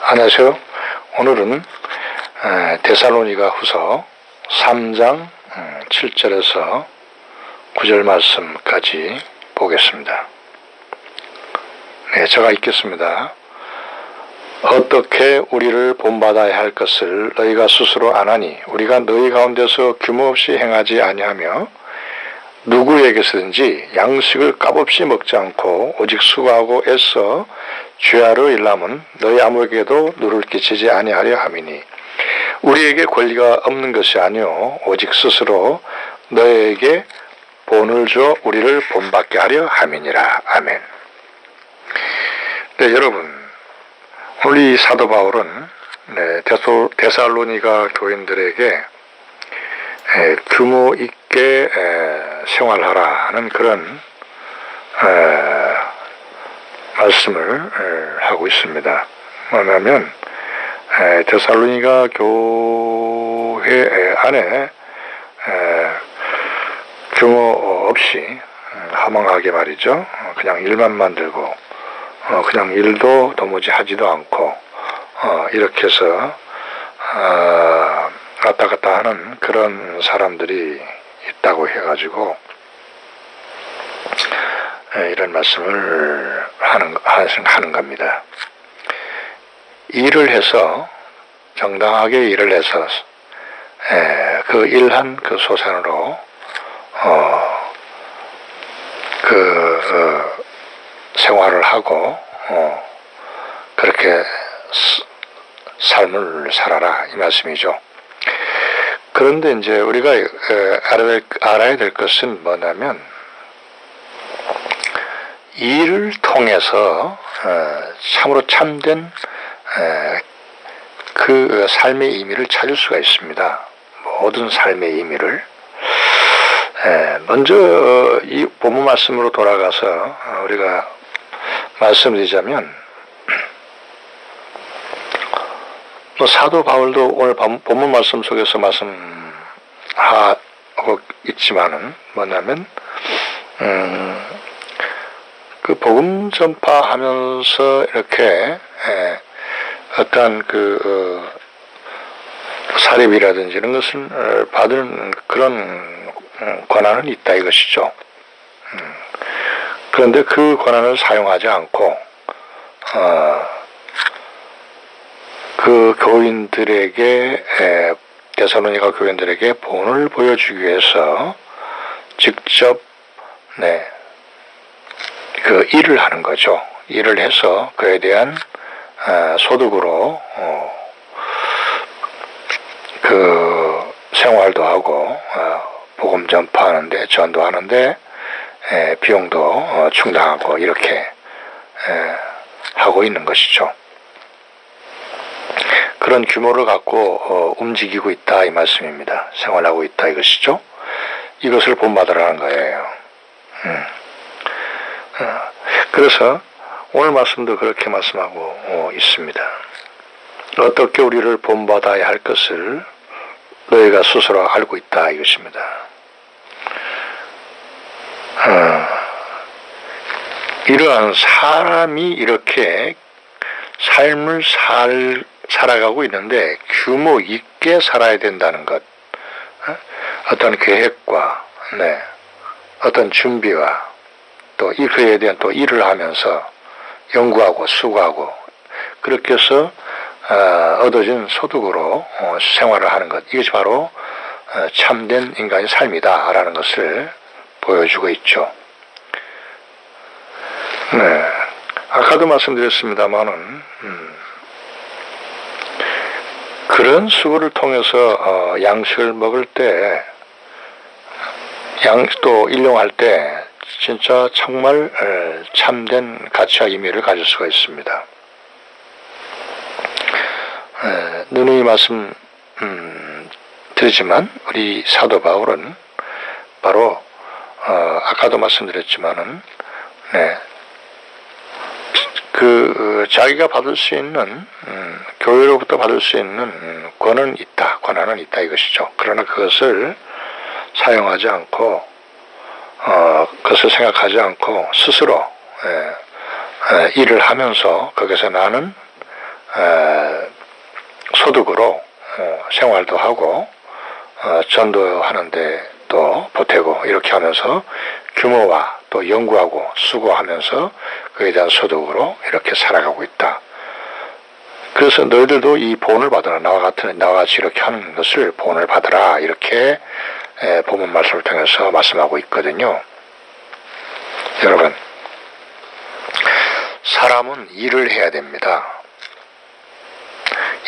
안녕하세요. 오늘은 데살로니가 후서 3장 7절에서 9절 말씀까지 보겠습니다. 네, 제가 읽겠습니다. 어떻게 우리를 본받아야 할 것을 너희가 스스로 아나니 우리가 너희 가운데서 규모없이 행하지 아니하며 누구에게서든지 양식을 값없이 먹지 않고 오직 수고하고 애써 죄하러 일함은 너희 아무에게도 누를 끼치지 아니하려 함이니 우리에게 권리가 없는 것이 아니요 오직 스스로 너희에게 본을 줘 우리를 본받게 하려 함이니라. 아멘. 네, 여러분, 오늘 이 사도 바울은 데살로니가 교인들에게 규모 있게 생활하라는 그런 말씀을 하고 있습니다. 뭐냐면 데살로니가 교회 안에 규모 없이 허망하게 말이죠. 그냥 일만 만들고 그냥 일도 도무지 하지도 않고 이렇게 해서 왔다 갔다 하는 그런 사람들이 있다고 해가지고 이런 말씀을 하는 겁니다. 일을 해서 정당하게 일을 해서 그 일한 그 소산으로 생활을 하고 그렇게 삶을 살아라 이 말씀이죠. 그런데 이제 우리가 알아야 될 것은 뭐냐면 일을 통해서 참으로 참된 그 삶의 의미를 찾을 수가 있습니다. 모든 삶의 의미를. 먼저 이 본문 말씀으로 돌아가서 우리가 말씀드리자면 사도 바울도 오늘 본문 말씀 속에서 말씀하고 있지만은 뭐냐면 그 복음 전파하면서 이렇게 어떠한 그 사립이라든지 이런 것을 받은 그런 권한은 있다 이것이죠. 그런데 그 권한을 사용하지 않고 그 교인들에게 데살로니가 교인들에게 본을 보여주기 위해서 직접 그 일을 하는 거죠. 일을 해서 그에 대한 소득으로 그 생활도 하고 복음 전파하는데 전도하는데 비용도 충당하고 이렇게 하고 있는 것이죠. 그런 규모를 갖고 움직이고 있다 이 말씀입니다. 생활하고 있다 이것이죠. 이것을 본받으라는 거예요. 그래서 오늘 말씀도 그렇게 말씀하고 있습니다. 어떻게 우리를 본받아야 할 것을 너희가 스스로 알고 있다 이것입니다. 이러한 사람이 이렇게 삶을 살아가고 있는데 규모 있게 살아야 된다는 것, 어떤 계획과 어떤 준비와 또 그에 대한 또 일을 하면서 연구하고 수고하고 그렇게 해서 얻어진 소득으로 생활을 하는 것, 이것이 바로 참된 인간의 삶이다라는 것을 보여주고 있죠. 아까도 말씀드렸습니다만은 그런 수고를 통해서 양식을 먹을 때, 또 일용할 때 진짜 정말 참된 가치와 의미를 가질 수가 있습니다. 누누이 말씀 드리지만 우리 사도 바울은 바로 아까도 말씀드렸지만은 그 자기가 받을 수 있는 교회로부터 받을 수 있는 권한은 있다 이것이죠. 그러나 그것을 사용하지 않고 그것을 생각하지 않고 스스로 일을 하면서 거기서 나는 소득으로 생활도 하고 전도하는데 또 보태고 이렇게 하면서 규모와 또 연구하고 수고하면서 그에 대한 소득으로 이렇게 살아가고 있다. 그래서 너희들도 이 본을 받으라. 나와 같이 이렇게 하는 것을 본을 받으라. 이렇게 본문 말씀을 통해서 말씀하고 있거든요. 여러분, 사람은 일을 해야 됩니다.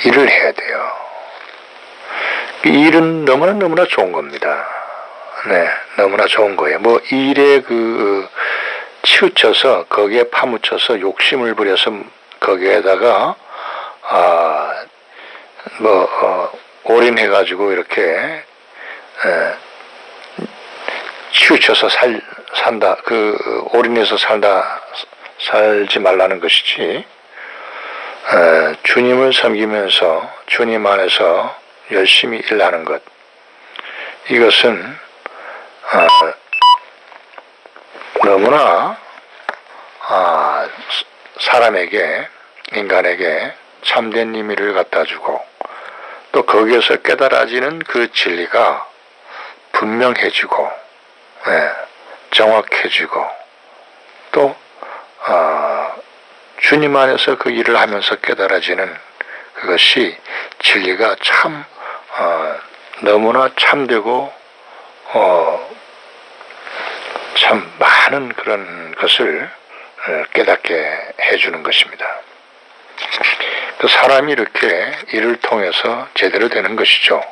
일을 해야 돼요. 일은 너무나 좋은 겁니다. 네, 너무나 좋은 거예요. 뭐 일에 치우쳐서 거기에 파묻혀서 욕심을 부려서 거기에다가 올인해가지고 이렇게 치우쳐서 산다. 올인해서 살지 말라는 것이지. 주님을 섬기면서 주님 안에서 열심히 일하는 것. 이것은 너무나 사람에게, 인간에게 참된 의미를 갖다 주고 또 거기에서 깨달아지는 그 진리가 분명해지고 정확해지고 또 주님 안에서 그 일을 하면서 깨달아지는 그것이 진리가 참 너무나 참되고 참 많은 그런 것을 깨닫게 해주는 것입니다. 그 사람이 이렇게 일을 통해서 제대로 되는 것이죠.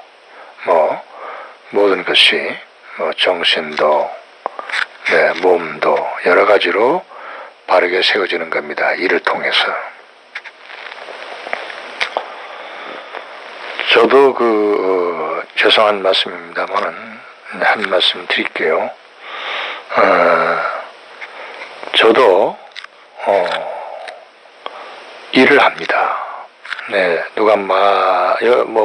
모든 것이 정신도 몸도 여러 가지로 바르게 세워지는 겁니다. 일을 통해서. 저도 죄송한 말씀입니다만은 한 말씀 드릴게요. 저도 일을 합니다. 네, 누가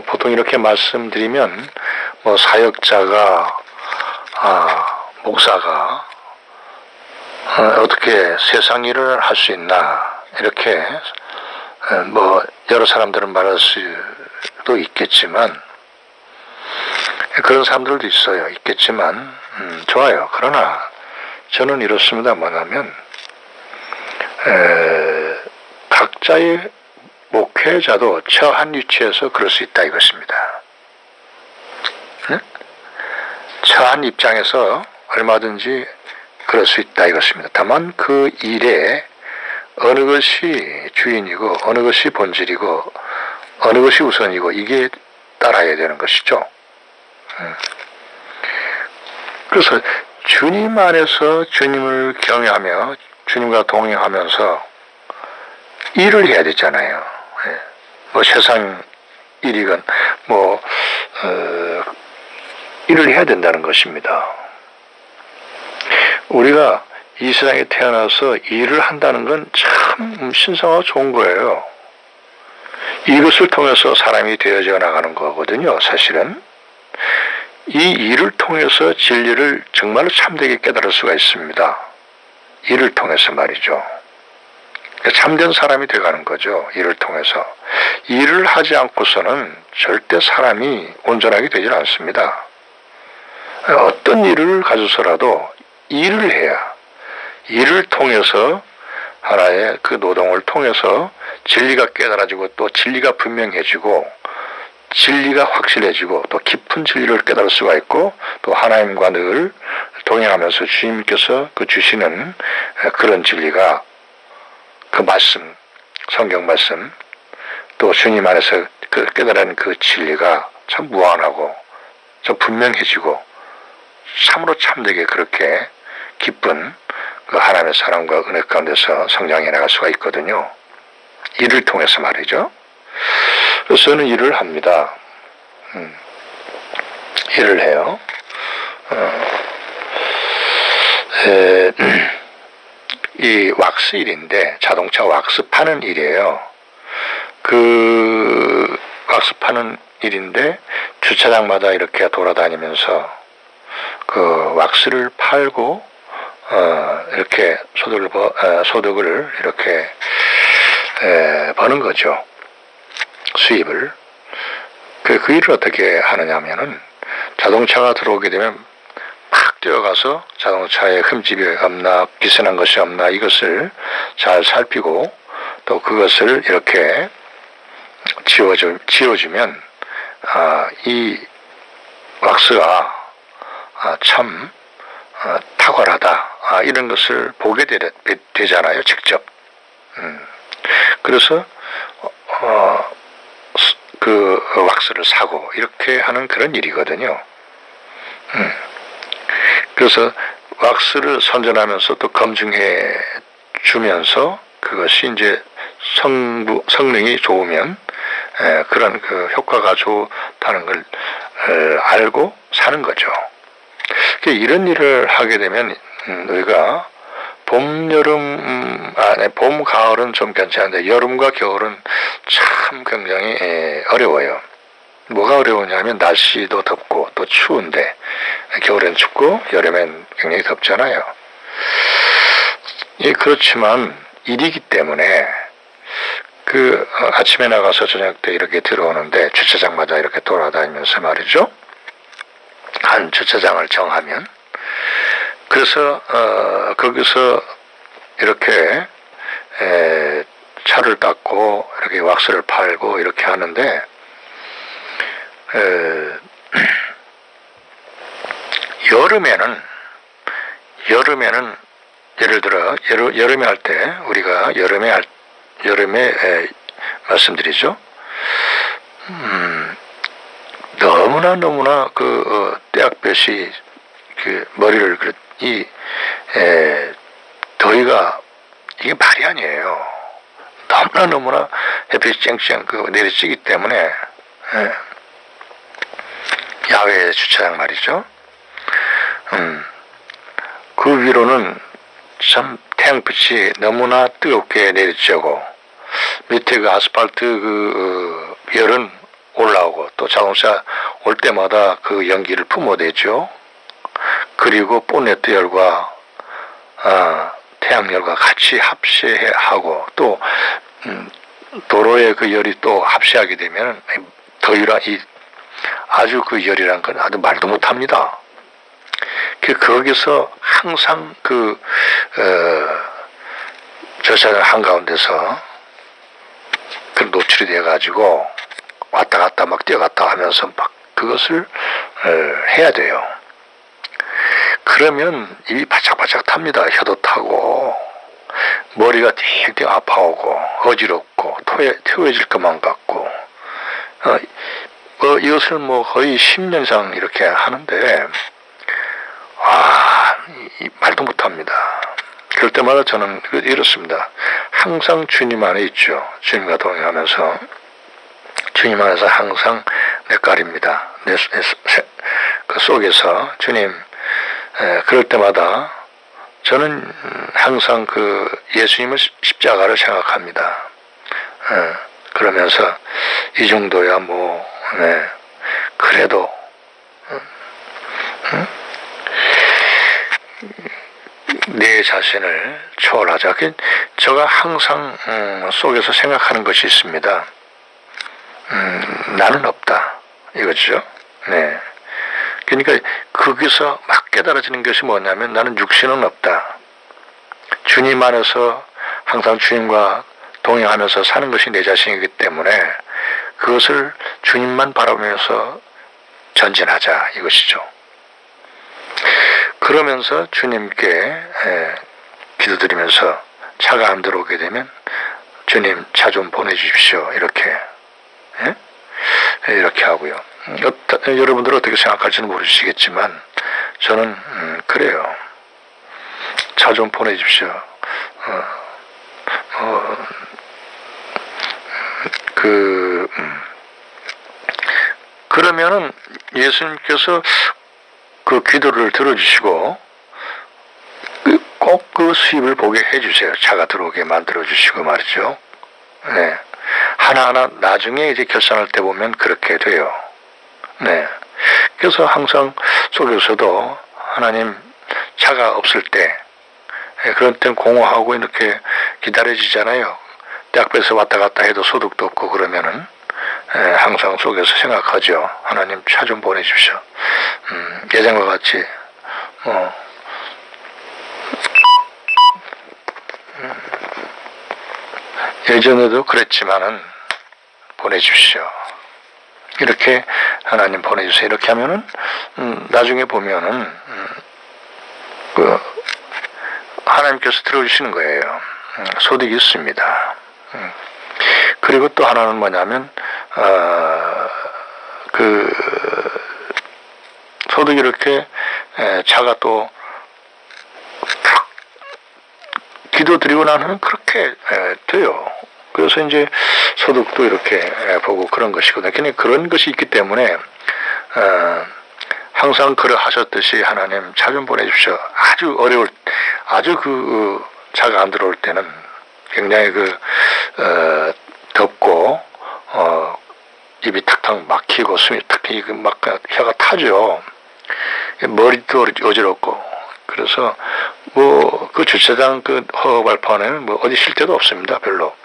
보통 이렇게 말씀드리면 사역자가 목사가 어떻게 세상 일을 할 수 있나 이렇게 여러 사람들은 말할 수도 있겠지만 그런 사람들도 있어요. 있겠지만 좋아요. 그러나 저는 이렇습니다. 뭐냐면 각자의 목회자도 처한 위치에서 그럴 수 있다 이것입니다. 처한 입장에서 얼마든지 그럴 수 있다 이것입니다. 다만 그 일에 어느 것이 주인이고 어느 것이 본질이고 어느 것이 우선이고 이게 따라야 되는 것이죠. 그래서 주님 안에서 주님을 경외하며 주님과 동행하면서 일을 해야 되잖아요. 세상 일이건 일을 해야 된다는 것입니다. 우리가 이 세상에 태어나서 일을 한다는 건 참 신성하고 좋은 거예요. 이것을 통해서 사람이 되어져 나가는 거거든요. 사실은 이 일을 통해서 진리를 정말로 참되게 깨달을 수가 있습니다. 일을 통해서 말이죠. 참된 사람이 되어가는 거죠. 일을 통해서. 일을 하지 않고서는 절대 사람이 온전하게 되질 않습니다. 어떤 일을 가져서라도 일을 해야 일을 통해서 하나의 그 노동을 통해서 진리가 깨달아지고 또 진리가 분명해지고 진리가 확실해지고 또 깊은 진리를 깨달을 수가 있고 또 하나님과 늘 동행하면서 주님께서 그 주시는 그런 진리가 그 말씀, 성경 말씀 또 주님 안에서 그 깨달은 그 진리가 참 무한하고 좀 분명해지고 참으로 참되게 그렇게 기쁜 그 하나님의 사랑과 은혜 가운데서 성장해 나갈 수가 있거든요. 일을 통해서 말이죠. 그래서 저는 일을 합니다. 일을 해요. 이 왁스 일인데 자동차 왁스 파는 일이에요. 그 왁스 파는 일인데 주차장마다 이렇게 돌아다니면서 그 왁스를 팔고 이렇게 소득을 이렇게 버는 거죠. 수입을. 그 일을 어떻게 하느냐면은 자동차가 들어오게 되면 막 뛰어가서 자동차에 흠집이 없나 비스난 것이 없나 이것을 잘 살피고 또 그것을 이렇게 지워주면 이 왁스가 참 탁월하다 이런 것을 보게 되잖아요, 직접. 그래서 그 왁스를 사고 이렇게 하는 그런 일이거든요. 그래서 왁스를 선전하면서 또 검증해 주면서 그것이 이제 성능이 좋으면 그런 그 효과가 좋다는 걸 알고 사는 거죠. 이런 일을 하게 되면 우리가 봄, 여름, 봄, 가을은 좀 괜찮은데 여름과 겨울은 참 굉장히 어려워요. 뭐가 어려우냐면 날씨도 덥고 또 추운데 겨울엔 춥고 여름엔 굉장히 덥잖아요. 그렇지만 일이기 때문에 아침에 나가서 저녁 때 이렇게 들어오는데 주차장마다 이렇게 돌아다니면서 말이죠. 한 주차장을 정하면 그래서 거기서 이렇게 차를 닦고 이렇게 왁스를 팔고 이렇게 하는데 여름에는 예를 들어 여름에 할 때 우리가 여름에 말씀드리죠. 너무나 떼약볕이 머리를 더위가 이게 말이 아니에요. 너무나 햇빛이 쨍쨍 내리쬐기 때문에 야외 주차장 말이죠. 그 위로는 참 태양빛이 너무나 뜨겁게 내리쬐고 밑에 그 아스팔트 열은 올라오고 또 자동차 올 때마다 그 연기를 뿜어대죠. 그리고 보네트 열과 태양열과 같이 합세하고 또 도로의 그 열이 또 합세하게 되면 더위라 아주 그 열이란 건 아주 말도 못합니다. 거기서 항상 주차장 한가운데서 노출이 돼가지고 왔다 갔다 막 뛰어갔다 하면서 막 그것을 해야 돼요. 그러면 입이 바짝바짝 탑니다. 혀도 타고 머리가 띵띵 아파오고 어지럽고 퇴워질 것만 같고 이것을 거의 10년 이상 이렇게 하는데 말도 못합니다. 그럴 때마다 저는 이렇습니다. 항상 주님 안에 있죠. 주님과 동행하면서 주님 안에서 항상 내 깔입니다. 그 속에서 주님 그럴 때마다 저는 항상 예수님의 십자가를 생각합니다. 그러면서 이 정도야 그래도 내 자신을 초월하자. 제가 항상 속에서 생각하는 것이 있습니다. 나는 없다 이거죠. 네. 그러니까 거기서 막 깨달아지는 것이 뭐냐면 나는 육신은 없다. 주님 안에서 항상 주님과 동행하면서 사는 것이 내 자신이기 때문에 그것을 주님만 바라보면서 전진하자 이것이죠. 그러면서 주님께 기도드리면서 차가 안 들어오게 되면 주님 차 좀 보내주십시오 이렇게 이렇게 하고요. 여러분들 어떻게 생각할지는 모르시겠지만 저는 그래요. 차 좀 보내주십시오. 그러면은 예수님께서 그 기도를 들어주시고 꼭 그 수입을 보게 해주세요. 차가 들어오게 만들어주시고 말이죠. 네. 하나하나 나중에 이제 결산할 때 보면 그렇게 돼요. 네. 그래서 항상 속에서도 하나님 차가 없을 때 그런 땐 공허하고 이렇게 기다려지잖아요. 대학교에서 왔다 갔다 해도 소득도 없고 그러면은 항상 속에서 생각하죠. 하나님 차 좀 보내주십시오. 예전과 같이 예전에도 그랬지만은 보내주십시오. 이렇게 하나님 보내주세요. 이렇게 하면은 나중에 보면은 하나님께서 들어주시는 거예요. 소득이 있습니다. 그리고 또 하나는 뭐냐면 소득이 이렇게 차가 또 기도 드리고 나면 그렇게 돼요. 그래서 이제 소득도 이렇게 보고 그런 것이거든요. 그러니까 그런 것이 있기 때문에 항상 그러하셨듯이 하나님 차 좀 보내주십시오. 아주 어려울, 아주 차가 안 들어올 때는 굉장히 덥고 입이 탁탁 막히고 숨이 탁탁 막 혀가 타죠. 머리도 어지럽고. 그래서 그 주차장 허 발판에는 어디 쉴 데도 없습니다. 별로.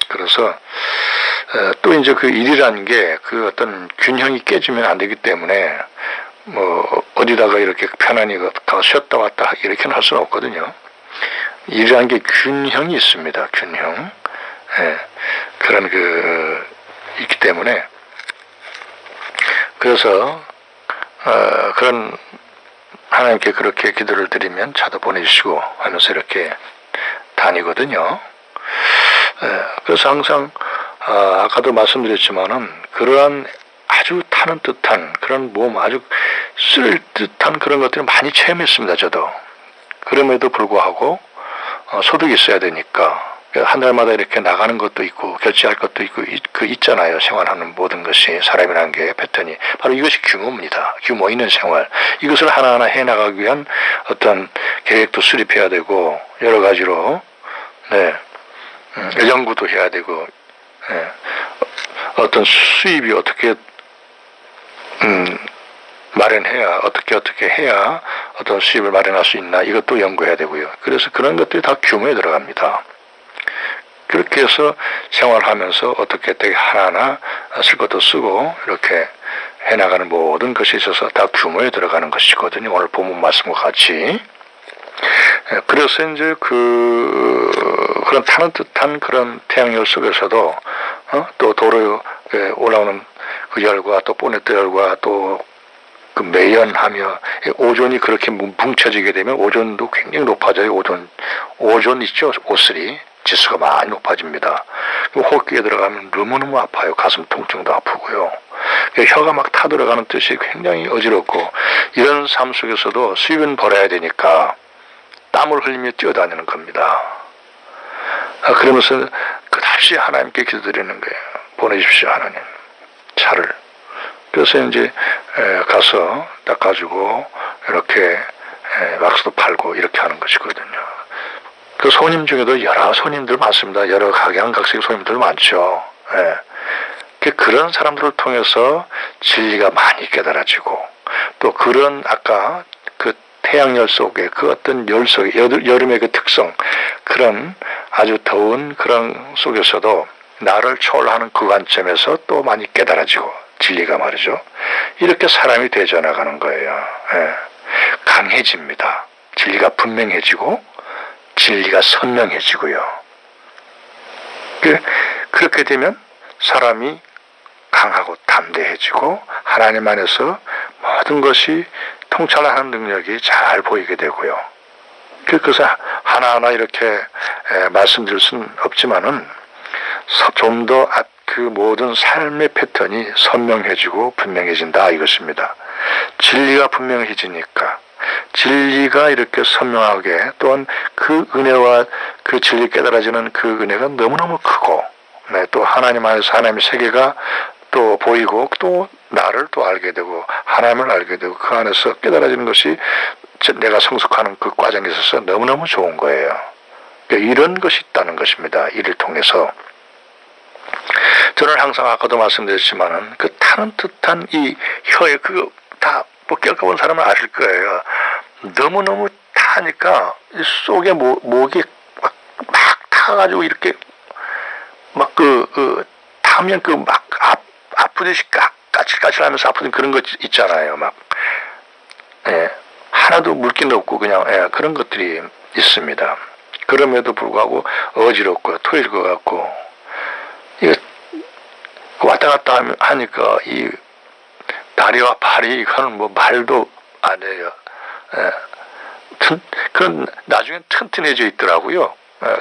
그래서 또 이제 일이라는 게 어떤 균형이 깨지면 안 되기 때문에 어디다가 이렇게 편안히 가서 쉬었다 왔다 이렇게는 할 수는 없거든요. 일이라는 게 균형이 있습니다. 균형. 그런 있기 때문에 그래서 그런 하나님께 그렇게 기도를 드리면 차도 보내주시고 하면서 이렇게 다니거든요. 그래서 항상 아까도 말씀드렸지만은 그러한 아주 타는 듯한 그런 몸 아주 쓸 듯한 그런 것들을 많이 체험했습니다. 저도. 그럼에도 불구하고 소득이 있어야 되니까 한 달마다 이렇게 나가는 것도 있고 결제할 것도 있고 있잖아요. 생활하는 모든 것이 사람이라는 게 패턴이 바로 이것이 규모입니다. 규모 있는 생활. 이것을 하나하나 해나가기 위한 어떤 계획도 수립해야 되고 여러 가지로 연구도 해야 되고 어떤 수입이 어떻게 마련해야 어떻게 해야 어떤 수입을 마련할 수 있나 이것도 연구해야 되고요. 그래서 그런 것들이 다 규모에 들어갑니다. 그렇게 해서 생활하면서 어떻게 하나하나 쓸 것도 쓰고 이렇게 해나가는 모든 것이 있어서 다 규모에 들어가는 것이거든요. 오늘 본문 말씀과 같이. 그래서 이제 그런 타는 듯한 그런 태양열 속에서도 또 도로에 올라오는 그 열과 또 보네트 열과 또 매연하며 오존이 그렇게 뭉쳐지게 되면 오존도 굉장히 높아져요. 오존 있죠? O3 지수가 많이 높아집니다. 호흡기에 들어가면 너무너무 아파요. 가슴 통증도 아프고요. 혀가 막 타들어가는 뜻이 굉장히 어지럽고 이런 삶 속에서도 수입은 벌어야 되니까 땀을 흘리며 뛰어다니는 겁니다. 그러면서 끝없이 하나님께 기도드리는 거예요. 보내주십시오 하나님 차를. 그래서 이제 가서 닦아주고 이렇게 왁스도 팔고 이렇게 하는 것이거든요. 그 손님 중에도 여러 손님들 많습니다. 여러 각양각색의 손님들 많죠. 그런 사람들을 통해서 진리가 많이 깨달아지고 또 그런 아까 태양열 속에 어떤 열 속에 여름의 특성 그런 아주 더운 그런 속에서도 나를 초월하는 그 관점에서 또 많이 깨달아지고 진리가 말이죠. 이렇게 사람이 되져 나가는 거예요. 강해집니다. 진리가 분명해지고 진리가 선명해지고요. 그렇게 되면 사람이 강하고 담대해지고 하나님 안에서 모든 것이 통찰하는 능력이 잘 보이게 되고요. 그래서 하나하나 이렇게 말씀드릴 수는 없지만은 좀 더 그 모든 삶의 패턴이 선명해지고 분명해진다 이것입니다. 진리가 분명해지니까 진리가 이렇게 선명하게 또한 그 은혜와 그 진리 깨달아지는 그 은혜가 너무너무 크고 또 하나님 안에서 하나님의 세계가 또 보이고 또 나를 또 알게 되고 하나님을 알게 되고 그 안에서 깨달아지는 것이 내가 성숙하는 그 과정에 있어서 너무너무 좋은 거예요. 이런 것이 있다는 것입니다. 이를 통해서 저는 항상 아까도 말씀드렸지만은 타는 듯한 이 혀에 다 겪어본 사람은 아실 거예요. 너무너무 타니까 속에 목이 막 타가지고 이렇게 막 타면 막 아프듯이 까칠까칠하면서 아프던 그런 것 있잖아요. 막 예, 하나도 물기는 없고 그냥 예, 그런 것들이 있습니다. 그럼에도 불구하고 어지럽고 토일 것 같고 이거 왔다 갔다 하니까 이 다리와 발이 이거는 뭐 말도 안 해요. 예. 그런 나중엔 튼튼해져 있더라고요. 예.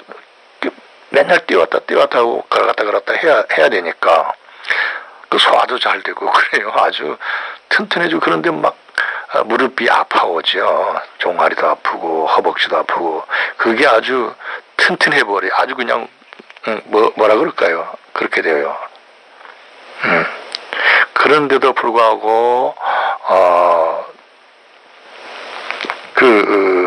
맨날 뛰었다 하고 걸었다 해야 되니까 그 소화도 잘 되고 그래요. 아주 튼튼해지고 그런데 막 무릎이 아파오죠. 종아리도 아프고 허벅지도 아프고 그게 아주 튼튼해버려. 아주 그냥 뭐라 그럴까요? 그렇게 돼요. 그런데도 불구하고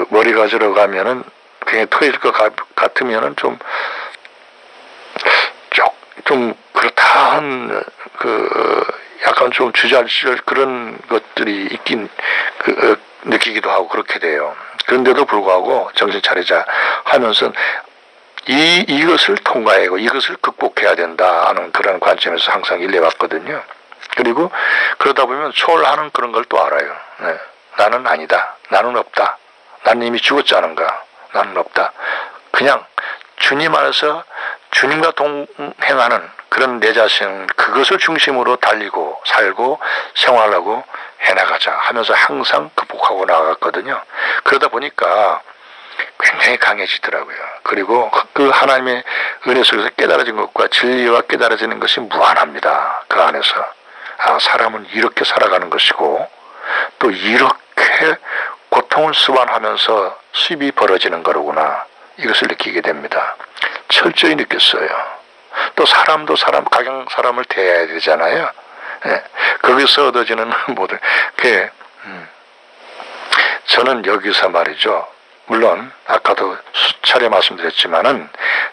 머리 가지러 가면은 그냥 토해질 것 같으면은 좀 그렇다 한 약간 좀 주저앉을 그런 것들이 있긴 느끼기도 하고 그렇게 돼요. 그런데도 불구하고 정신 차리자 하면서 이것을 통과하고 이것을 극복해야 된다 하는 그런 관점에서 항상 일해왔거든요. 그리고 그러다 보면 초월하는 그런 걸 또 알아요. 네. 나는 아니다. 나는 없다. 나는 이미 죽었지 않은가. 나는 없다. 그냥 주님 안에서 주님과 동행하는 그런 내 자신 그것을 중심으로 달리고 살고 생활하고 해나가자 하면서 항상 극복하고 나아갔거든요. 그러다 보니까 굉장히 강해지더라고요. 그리고 그 하나님의 은혜 속에서 깨달아진 것과 진리와 깨달아지는 것이 무한합니다. 그 안에서 사람은 이렇게 살아가는 것이고 또 이렇게 고통을 수반하면서 수입이 벌어지는 거로구나. 이것을 느끼게 됩니다. 철저히 느꼈어요. 또 사람도 각양 사람을 대해야 되잖아요. 예, 거기서 얻어지는 모든 저는 여기서 말이죠. 물론 아까도 수차례 말씀드렸지만은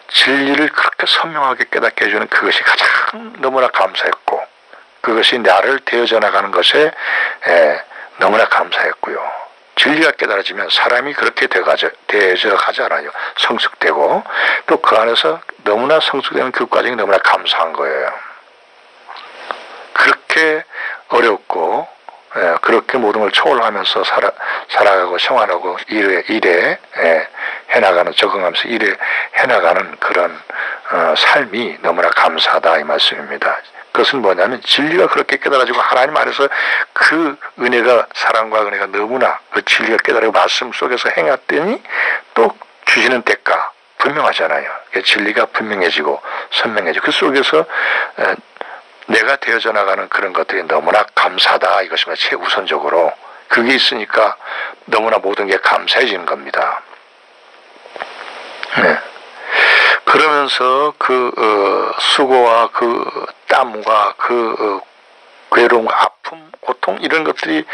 진리를 그렇게 선명하게 깨닫게 해주는 그것이 가장 너무나 감사했고 그것이 나를 되어져 나가는 것에 너무나 감사했고요. 진리가 깨달아지면 사람이 그렇게 되어져 가지 않아요. 성숙되고 또 그 안에서 너무나 성숙되는 그 과정이 너무나 감사한 거예요. 그렇게 어렵고 그렇게 모든 걸 초월하면서 살아가고 생활하고 일에 해나가는 적응하면서 일에 해나가는 그런 삶이 너무나 감사하다 이 말씀입니다. 그것은 뭐냐면 진리가 그렇게 깨달아지고 하나님 안에서 그 은혜가 사랑과 은혜가 너무나 그 진리가 깨달아지고 말씀 속에서 행했더니 또 주시는 대가 분명하잖아요. 진리가 분명해지고 선명해지고 그 속에서 내가 되어져 나가는 그런 것들이 너무나 감사하다 이것이 최우선적으로 그게 있으니까 너무나 모든 게 감사해지는 겁니다. 네. 그러면서 수고와 땀과 괴로움, 아픔, 고통 이런 것들이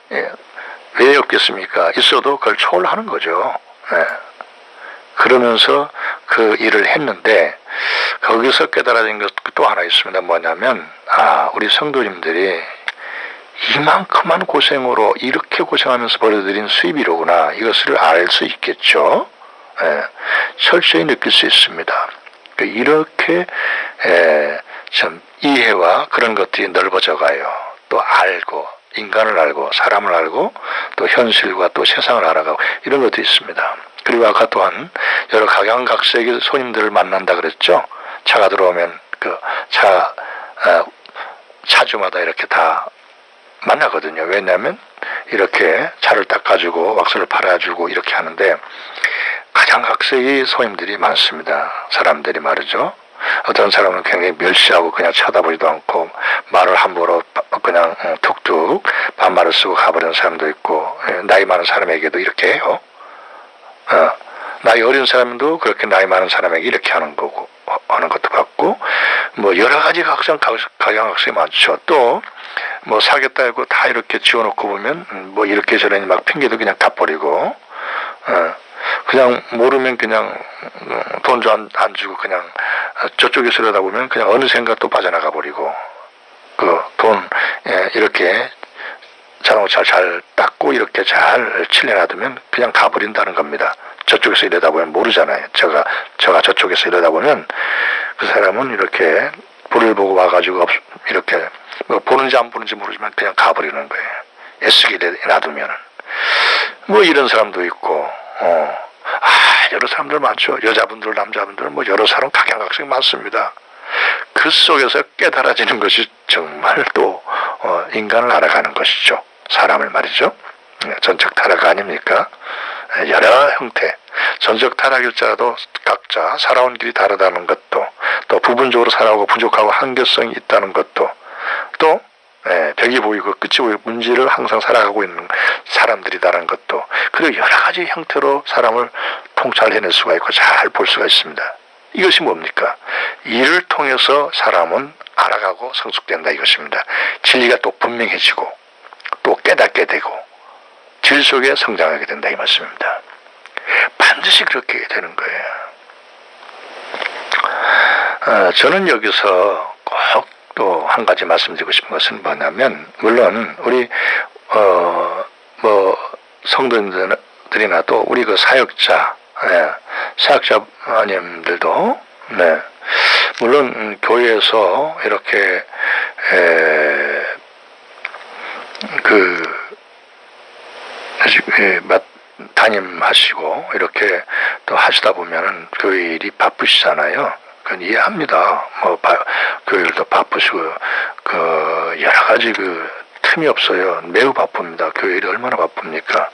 왜 없겠습니까? 있어도 그걸 초월하는 거죠. 네. 그러면서 그 일을 했는데 거기서 깨달아진 것 또 하나 있습니다. 뭐냐면 우리 성도님들이 이만큼만 고생으로 이렇게 고생하면서 벌어들인 수입이로구나 이것을 알 수 있겠죠. 철저히 느낄 수 있습니다. 이렇게 참 이해와 그런 것들이 넓어져 가요. 또 알고 인간을 알고 사람을 알고 또 현실과 또 세상을 알아가고 이런 것도 있습니다. 그리고 아까 또한 여러 각양각색의 손님들을 만난다 그랬죠. 차가 들어오면 차주마다 이렇게 다 만나거든요. 왜냐하면 이렇게 차를 닦아주고 왁스를 팔아주고 이렇게 하는데 각양각색의 손님들이 많습니다. 사람들이 말이죠. 어떤 사람은 굉장히 멸시하고 그냥 쳐다보지도 않고 말을 함부로 그냥 툭툭 반말을 쓰고 가버리는 사람도 있고 나이 많은 사람에게도 이렇게 해요. 나이 어린 사람도 그렇게 나이 많은 사람에게 이렇게 하는 거고 하는 것도 같고 뭐 여러 가지 각양각색이 많죠. 또 뭐 사겠다 하고 다 이렇게 지어놓고 보면 뭐 이렇게 저러니 막 핑계도 그냥 다 버리고 그냥 모르면 그냥 돈도 안 주고 그냥 저쪽에 쓰려다 보면 그냥 어느샌가 또 빠져나가 버리고 그 돈 이렇게 자동차 잘 닦고 이렇게 잘 칠해놔두면 그냥 가버린다는 겁니다. 저쪽에서 이러다 보면 모르잖아요. 저가 저쪽에서 이러다 보면 그 사람은 이렇게 불을 보고 와가지고 이렇게 뭐 보는지 안 보는지 모르지만 그냥 가버리는 거예요. 애쓰게 놔두면은. 뭐 이런 사람도 있고, 여러 사람들 많죠. 여자분들, 남자분들, 뭐 여러 사람 각양각색 많습니다. 그 속에서 깨달아지는 것이 정말 또, 인간을 알아가는 것이죠. 사람을 말이죠. 전적 타락 아닙니까? 여러 형태. 전적 타락일지라도 각자 살아온 길이 다르다는 것도, 또 부분적으로 살아오고 부족하고 한계성이 있다는 것도, 또 벽이 보이고 끝이 보이고 문제를 항상 살아가고 있는 사람들이다라는 것도, 그리고 여러 가지 형태로 사람을 통찰해낼 수가 있고 잘 볼 수가 있습니다. 이것이 뭡니까? 이를 통해서 사람은 알아가고 성숙된다 이것입니다. 진리가 또 분명해지고 또 깨닫게 되고 질 속에 성장하게 된다 이 말씀입니다. 반드시 그렇게 되는 거예요. 저는 여기서 꼭 또 한 가지 말씀드리고 싶은 것은 뭐냐면, 물론 우리 뭐 성도님들이나 또 우리 그 사역자님들도 물론 교회에서 이렇게 담임하시고 이렇게 또 하시다 보면은 교회 일이 바쁘시잖아요. 그건 이해합니다. 뭐 교회도 바쁘시고 여러 가지 틈이 없어요. 매우 바쁩니다. 교회 일이 얼마나 바쁩니까?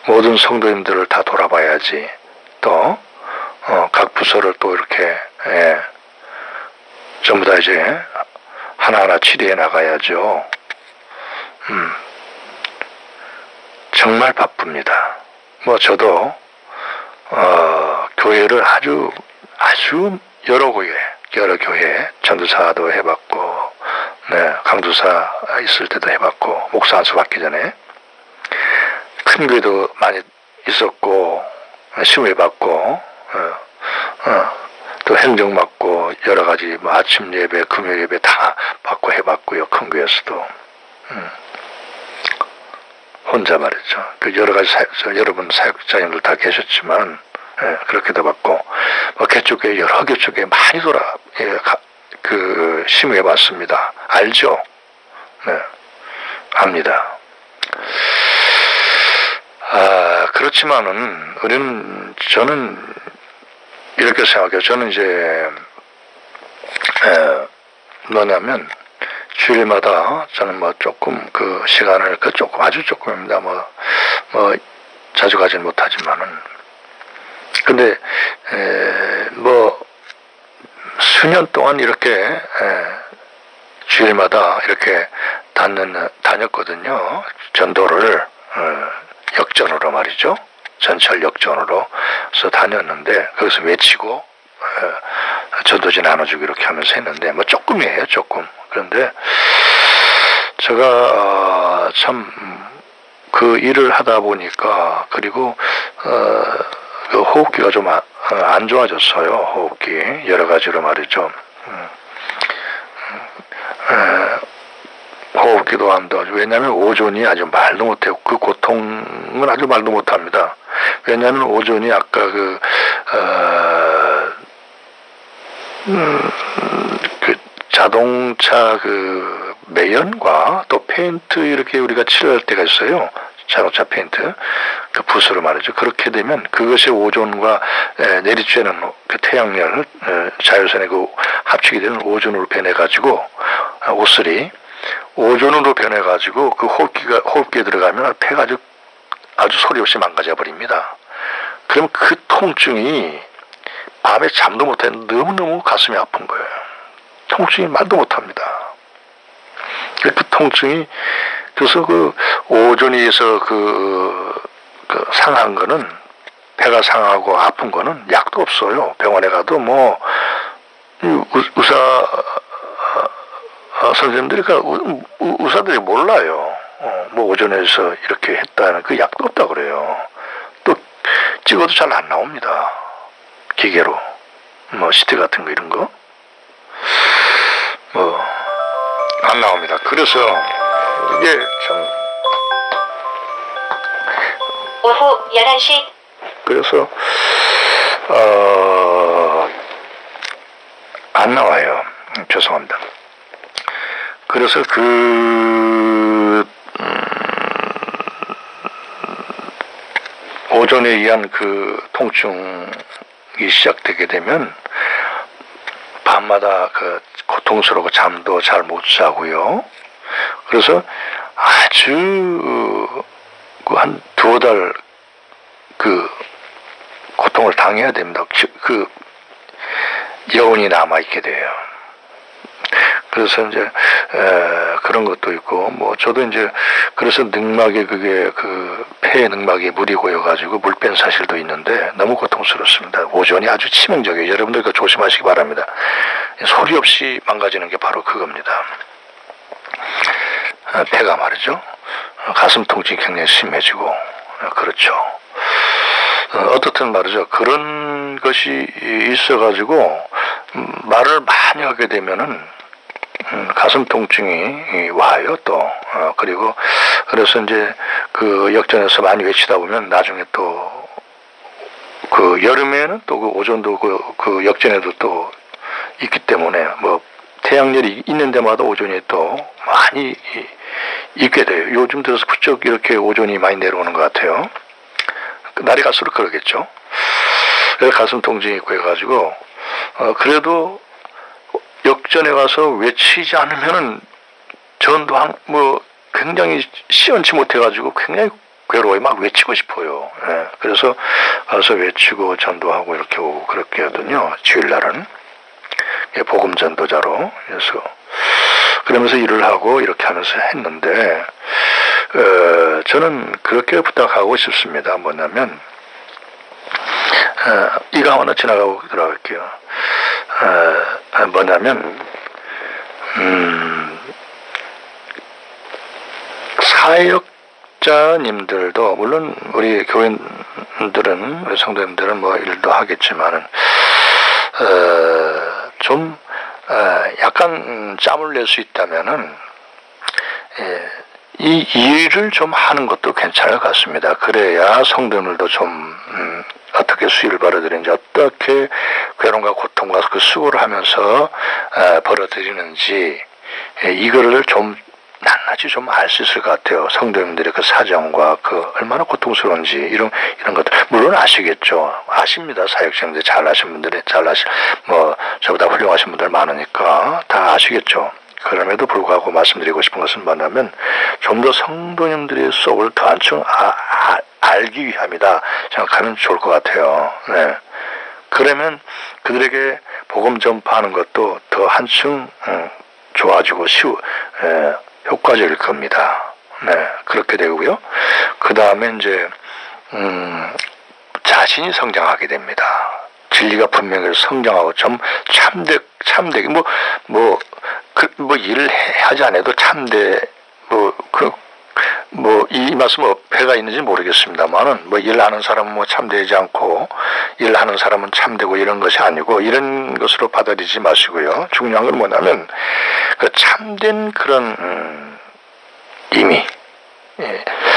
모든 성도님들을 다 돌아봐야지. 또 각 부서를 또 이렇게 전부 다 이제 하나하나 치료해 나가야죠. 정말 바쁩니다. 뭐 저도 교회를 아주 여러 교회 전도사도 해봤고, 강도사 있을 때도 해봤고, 목사 안수 받기 전에 큰 교회도 많이 있었고, 심의받고, 또 행정 맡고, 여러 가지 뭐 아침 예배, 금요 예배 다 받고 해봤고요. 큰 교회에서도. 혼자 말이죠. 여러 가지 여러분 사역자님들 다 계셨지만, 그렇게도 받고, 뭐 개척교회 여러 개척교회 많이 심의해 봤습니다. 알죠? 압니다. 그렇지만은 저는 이렇게 생각해요. 저는 이제 뭐냐면 주일마다 저는 뭐 조금 시간을 아주 조금입니다. 뭐 자주 가지는 못하지만은, 근데 뭐 수년 동안 이렇게 주일마다 이렇게 다녔거든요. 전도를 역전으로 말이죠. 전철 역전으로 서 다녔는데, 거기서 외치고 전도지 나눠주고 이렇게 하면서 했는데, 뭐 조금이에요, 조금. 그런데 제가 참 그 일을 하다 보니까, 그리고 호흡기가 좀 안 좋아졌어요. 호흡기 여러 가지로 말이죠. 호흡기도 안 좋아지고, 왜냐하면 오존이 아주 말도 못해요. 그 고통은 아주 말도 못합니다. 왜냐하면 오존이 아까 자동차 매연과 또 페인트 이렇게 우리가 칠할 때가 있어요. 자동차 페인트, 붓으로 말이죠. 그렇게 되면 그것이 오존과 내리쬐는 태양열, 자외선의 합치게 되는 오존으로 변해가지고, 옷슬이 오존으로 변해가지고 호흡기에 들어가면 폐가 아주 소리 없이 망가져 버립니다. 그럼 그 통증이 밤에 잠도 못해 너무너무 가슴이 아픈 거예요. 통증이 말도 못합니다. 그 통증이, 그래서 오존에 의해서 상한 거는, 배가 상하고 아픈 거는 약도 없어요. 병원에 가도 뭐 의사 선생님들이, 의사들이 몰라요. 뭐 오존에서 이렇게 했다는 그 약도 없다 그래요. 또 찍어도 잘 안 나옵니다. 기계로 뭐 CT 같은 거 이런 거 뭐 안 나옵니다. 그래서 이게 참, 오후 11시. 그래서 안 나와요. 죄송합니다. 그래서 오존에 의한 그 통증이 시작되게 되면 밤마다 그 고통스러워 잠도 잘 못 자고요. 그래서 아주 한 두어 달 그 고통을 당해야 됩니다. 그 여운이 남아 있게 돼요. 그래서 이제 그런 것도 있고 뭐 저도 이제 그래서 늑막에 그게 그 폐 늑막에 물이 고여가지고 물 뺀 사실도 있는데 너무 고통스럽습니다. 오존이 아주 치명적이에요. 여러분들 그 조심하시기 바랍니다. 소리 없이 망가지는 게 바로 그겁니다. 폐가 말이죠. 가슴 통증이 굉장히 심해지고 그렇죠. 어떻든 말이죠. 그런 것이 있어가지고 말을 많이 하게 되면은 가슴 통증이 와요 또. 그리고 그래서 이제 그 역전에서 많이 외치다 보면 나중에 또 그 여름에는 또 그 오존도 그 역전에도 또 있기 때문에 뭐 태양열이 있는 데마다 오존이 또 많이 있게 돼요. 요즘 들어서 부쩍 이렇게 오존이 많이 내려오는 것 같아요. 날이 갈수록 그러겠죠. 가슴 통증이 있고 해가지고 그래도 역전에 가서 외치지 않으면은 전도 뭐 굉장히 시원치 못해가지고 굉장히 괴로워요. 막 외치고 싶어요. 예. 그래서 가서 외치고 전도하고 이렇게 오고 그렇게 하거든요. 주일날은 복음 전도자로. 그래서 그러면서 일을 하고 이렇게 하면서 했는데 저는 그렇게 부탁하고 싶습니다. 뭐냐면 이거 하나 지나가고 들어갈게요. 뭐냐면 사역자님들도 물론 우리 교인들은 우리 성도님들은 뭐 일도 하겠지만은 좀 약간 짬을 낼 수 있다면은 이 일을 좀 하는 것도 괜찮을 것 같습니다. 그래야 성도님들도 좀 어떻게 수위를 벌어들이는지 어떻게 괴로움과 고통과 그 수고를 하면서 벌어들이는지 이거를 좀 낱낱이 좀 알 수 있을 것 같아요. 성도님들의 그 사정과 그 얼마나 고통스러운지 이런 것들 물론 아시겠죠. 아십니다. 사역자님들 잘 아신 분들이 뭐 저보다 훌륭하신 분들 많으니까 다 아시겠죠. 그럼에도 불구하고 말씀드리고 싶은 것은 뭐냐면 좀 더 성도님들의 속을 더 한층 알기 위함이다 생각하면 좋을 것 같아요. 네. 그러면 그들에게 복음 전파하는 것도 더 한층 좋아지고 효과적일 겁니다. 네, 그렇게 되고요. 그 다음에 이제 자신이 성장하게 됩니다. 진리가 분명히 성장하고 좀 참되게 뭐 일을 하지 않아도 참되 이 말씀 어폐가 있는지 모르겠습니다만은 뭐 일하는 사람은 뭐 참되지 않고 일하는 사람은 참되고 이런 것이 아니고 이런 것으로 받아들이지 마시고요. 중요한 건 뭐냐면 그 참된 그런 의미.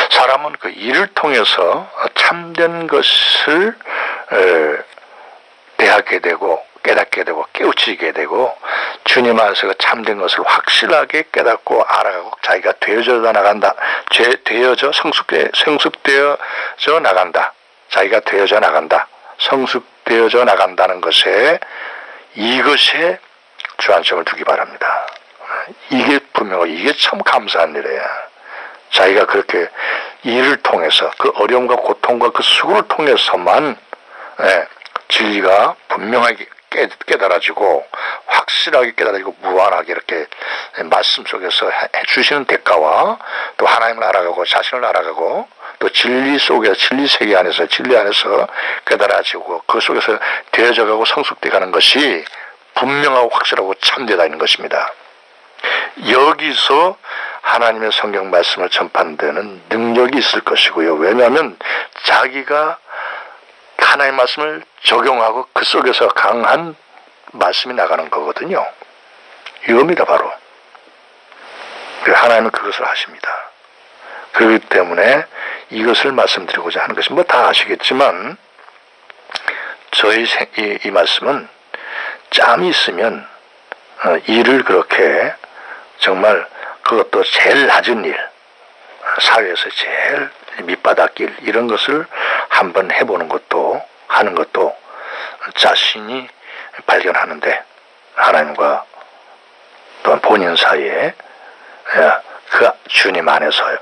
사람은 그 일을 통해서 참된 것을 대하게 되고 깨닫게 되고 깨우치게 되고 주님 안에서 그 참된 것을 확실하게 깨닫고 알아가고 자기가 되어져 나간다. 성숙되어져 나간다. 자기가 되어져 나간다. 성숙되어져 나간다는 것에 이것에 주안점을 두기 바랍니다. 이게 분명하고 이게 참 감사한 일이에요. 자기가 그렇게 일을 통해서 그 어려움과 고통과 그 수고를 통해서만 진리가 분명하게 깨달아지고 확실하게 깨달아지고 무한하게 이렇게 말씀 속에서 해주시는 대가와 또 하나님을 알아가고 자신을 알아가고 또 진리 속에 진리 세계 안에서 진리 안에서 깨달아지고 그 속에서 되어져가고 성숙돼가는 것이 분명하고 확실하고 참되다 있는 것입니다. 여기서 하나님의 성경 말씀을 전파하는 데는 능력이 있을 것이고요. 왜냐하면 자기가 하나님의 말씀을 적용하고 그 속에서 강한 말씀이 나가는 거거든요. 이겁니다 바로. 하나님은 그것을 하십니다. 그렇기 때문에 이것을 말씀드리고자 하는 것이 뭐 다 아시겠지만 저희 이 말씀은 짬이 있으면 일을 그렇게 정말 그것도 제일 낮은 일, 사회에서 제일 밑바닥 일, 이런 것을 한번 해보는 것도, 하는 것도 자신이 발견하는데, 하나님과 또한 본인 사이에 그 주님 안에서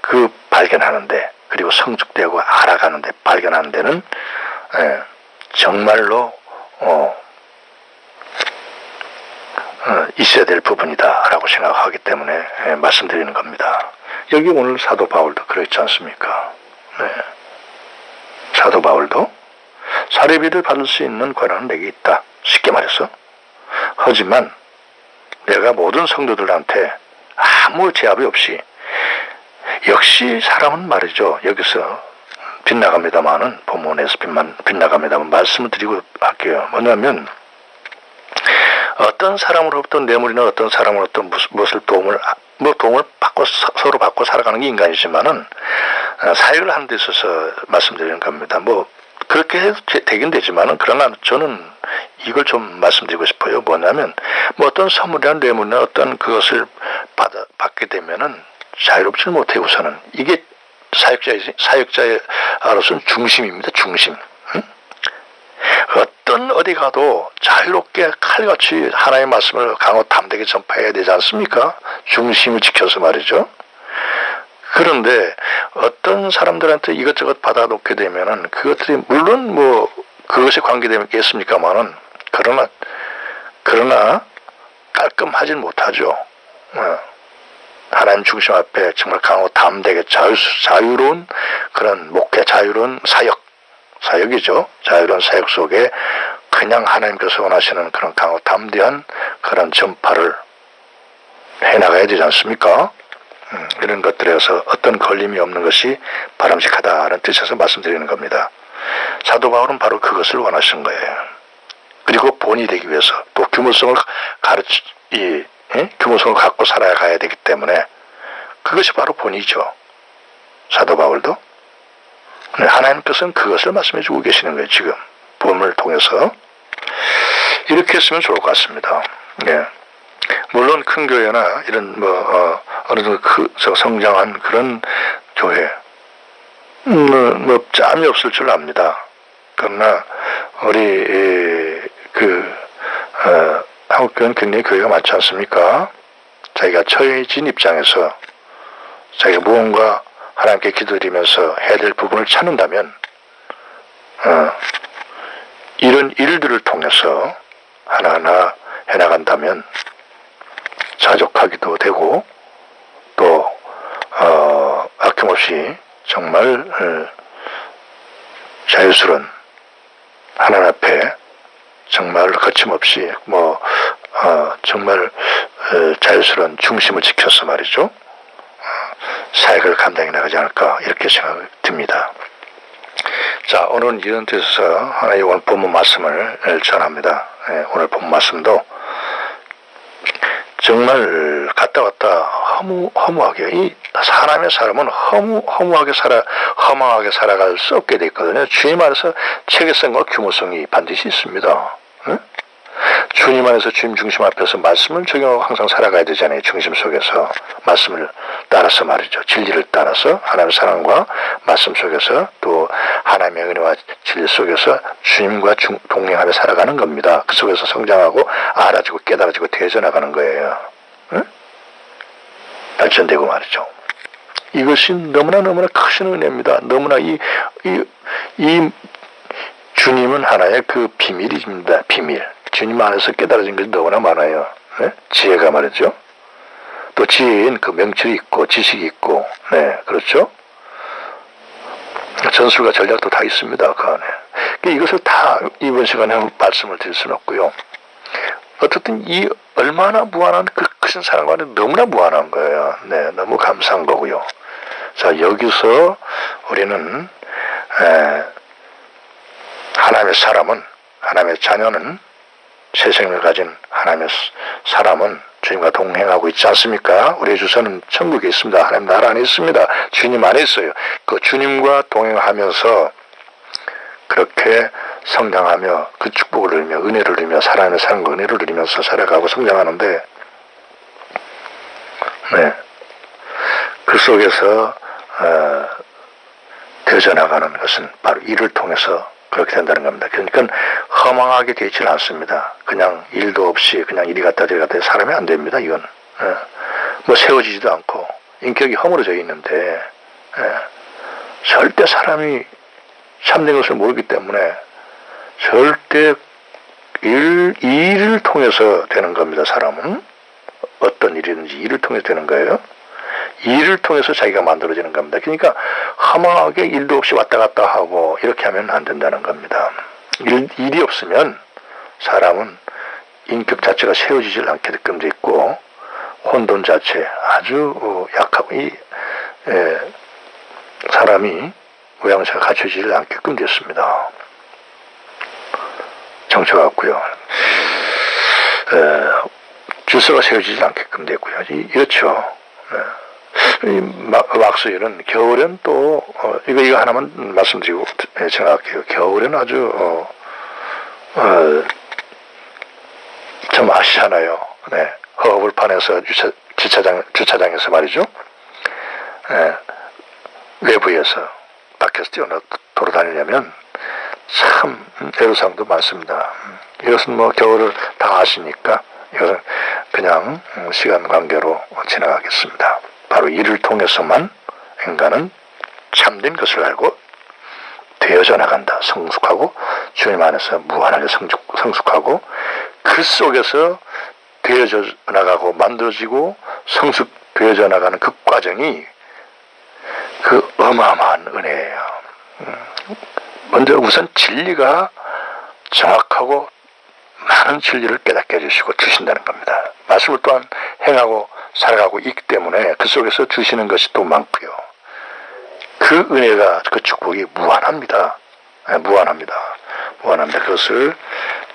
그 발견하는데, 그리고 성숙되고 알아가는데, 발견하는 데는 정말로 있어야 될 부분이다라고 생각하기 때문에 말씀드리는 겁니다. 여기 오늘 사도 바울도 그렇지 않습니까? 네. 사도 바울도 사례비를 받을 수 있는 권한은 내게 있다. 쉽게 말해서. 하지만 내가 모든 성도들한테 아무 제압이 없이, 역시 사람은 말이죠. 여기서 빗나갑니다만은, 본문에서 빗나갑니다만 말씀을 드리고 할게요. 뭐냐면, 어떤 사람으로부터 뇌물이나 어떤 사람으로부터 무엇을 도움을 받고, 서로 받고 살아가는 게 인간이지만은, 사역을 하는 데 있어서 말씀드리는 겁니다. 그렇게 해도 되긴 되지만은, 그러나 저는 이걸 좀 말씀드리고 싶어요. 뭐냐면, 어떤 선물이나 뇌물이나 어떤 그것을 받게 되면은 자유롭지 못해 우선은. 이게 사역자로서는 중심입니다. 중심. 응? 어떤 어디 가도 자유롭게 칼같이 하나님의 말씀을 강하고 담대하게 전파해야 되지 않습니까? 중심을 지켜서 말이죠. 그런데 어떤 사람들한테 이것저것 받아놓게 되면은 그것들이 물론 그것에 관계되겠습니까만은, 그러나 깔끔하진 못하죠. 하나님 중심 앞에 정말 강하고 담대하게 자유로운 그런 목회, 자유로운 사역이죠. 자유로운 사역 속에 그냥 하나님께서 원하시는 그런 강하고 담대한 그런 전파를 해나가야 되지 않습니까? 이런 것들에서 어떤 걸림이 없는 것이 바람직하다는 뜻에서 말씀드리는 겁니다. 사도 바울은 바로 그것을 원하신 거예요. 그리고 본이 되기 위해서 또 규모성을 규모성을 갖고 살아가야 되기 때문에 그것이 바로 본이죠. 사도 바울도. 하나님께서는 그것을 말씀해 주고 계시는 거예요. 지금 본문을 통해서. 이렇게 했으면 좋을 것 같습니다. 예. 물론 큰 교회나 이런 어느 정도 성장한 그런 교회 짬이 없을 줄 압니다. 그러나 우리 한국 교회는 굉장히 교회가 많지 않습니까? 자기가 처해진 입장에서 자기가 무언가 하나님께 기도드리면서 해야 될 부분을 찾는다면 이런 일들을 통해서 하나하나 해나간다면 자족하기도 되고 또 아낌없이 정말 자유스러운 하나님 앞에 정말 거침없이 정말 자유스러운 중심을 지켜서 말이죠. 사역을 감당해 나가지 않을까 이렇게 생각이 듭니다. 자, 오늘은 이런 뜻에서 하나의 오늘 본문 말씀을 전합니다. 오늘 본문 말씀도 정말 갔다 왔다 허무하게, 이 사람의 사람은 허무하게 살아갈 수 없게 돼 있거든요. 주님 안에서 체계성과 규모성이 반드시 있습니다. 응? 주님 안에서 주님 중심 앞에서 말씀을 적용하고 항상 살아가야 되잖아요. 중심 속에서 말씀을 따라서 말이죠. 진리를 따라서 하나님의 사랑과 말씀 속에서 또 하나님의 은혜와 진리 속에서 주님과 동행하며 살아가는 겁니다. 그 속에서 성장하고 알아지고 깨달아지고 되어져나가는 거예요. 응? 발전되고 말이죠. 이것이 너무나 크신 은혜입니다. 너무나 이 주님은 하나의 그 비밀입니다. 비밀. 주님 안에서 깨달아진 것이 너무나 많아요. 네? 지혜가 말이죠. 또 지혜인 그 명철이 있고 지식이 있고, 네, 그렇죠. 전술과 전략도 다 있습니다. 그 안에. 이것을 다 이번 시간에 말씀을 드릴 수는 없고요. 어쨌든 이 얼마나 무한한 그 크신 사랑과 너무나 무한한 거예요. 네, 너무 감사한 거고요. 자, 여기서 우리는 하나님의 사람은, 하나님의 자녀는, 새 생명을 가진 하나님의 사람은 주님과 동행하고 있지 않습니까? 우리의 주소는 천국에 있습니다. 하나님 나라 안에 있습니다. 주님 안에 있어요. 그 주님과 동행하면서 그렇게 성장하며 그 축복을 누리며 은혜를 누리며 살아가며 사는 거 은혜를 누리면서 살아가고 성장하는데 네. 그 속에서 되어져 나가는 것은 바로 일을 통해서 그렇게 된다는 겁니다. 그러니까 허망하게 되지는 않습니다. 그냥 일도 없이 그냥 이리 갔다 저리 갔다 사람이 안 됩니다. 이건 뭐 세워지지도 않고 인격이 허물어져 있는데 절대 사람이 참된 것을 모르기 때문에 절대 일을 통해서 되는 겁니다. 사람은 어떤 일이든지 일을 통해서 되는 거예요. 일을 통해서 자기가 만들어지는 겁니다. 그러니까 허망하게 일도 없이 왔다 갔다 하고 이렇게 하면 안 된다는 겁니다. 일이 없으면 사람은 인격 자체가 세워지질 않게끔 돼 있고 혼돈 자체 아주 약하고 사람이 모양새가 갖춰지질 않게끔 됐습니다. 정처같고요. 질서가 세워지지 않게끔 됐고요. 이렇죠. 이 왁스일은 겨울엔 또 이거 하나만 말씀드리고 생각할게요. 겨울엔 아주 좀 아시잖아요. 네. 허허벌판에서 주차장에서 말이죠. 외부에서 밖에서 돌아다니려면 참 애로사항도 많습니다. 이것은 뭐 겨울을 다 아시니까 이것은 그냥 시간 관계로 지나가겠습니다. 바로 이를 통해서만 인간은 참된 것을 알고 되어져 나간다. 성숙하고 주님 안에서 무한하게 성숙하고 그 속에서 되어져 나가고 만들어지고 성숙되어져 나가는 그 과정이 그 어마어마한 은혜예요. 먼저 우선 진리가 정확하고 많은 진리를 깨닫게 해주시고 주신다는 겁니다. 말씀을 또한 행하고 살아가고 있기 때문에 그 속에서 주시는 것이 또 많고요. 그 은혜가 그 축복이 무한합니다. 무한합니다. 그것을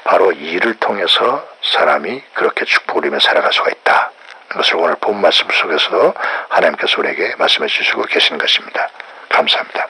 바로 일을 통해서 사람이 그렇게 축복을 누리며 살아갈 수가 있다. 그것을 오늘 본 말씀 속에서도 하나님께서 우리에게 말씀해 주시고 계시는 것입니다. 감사합니다.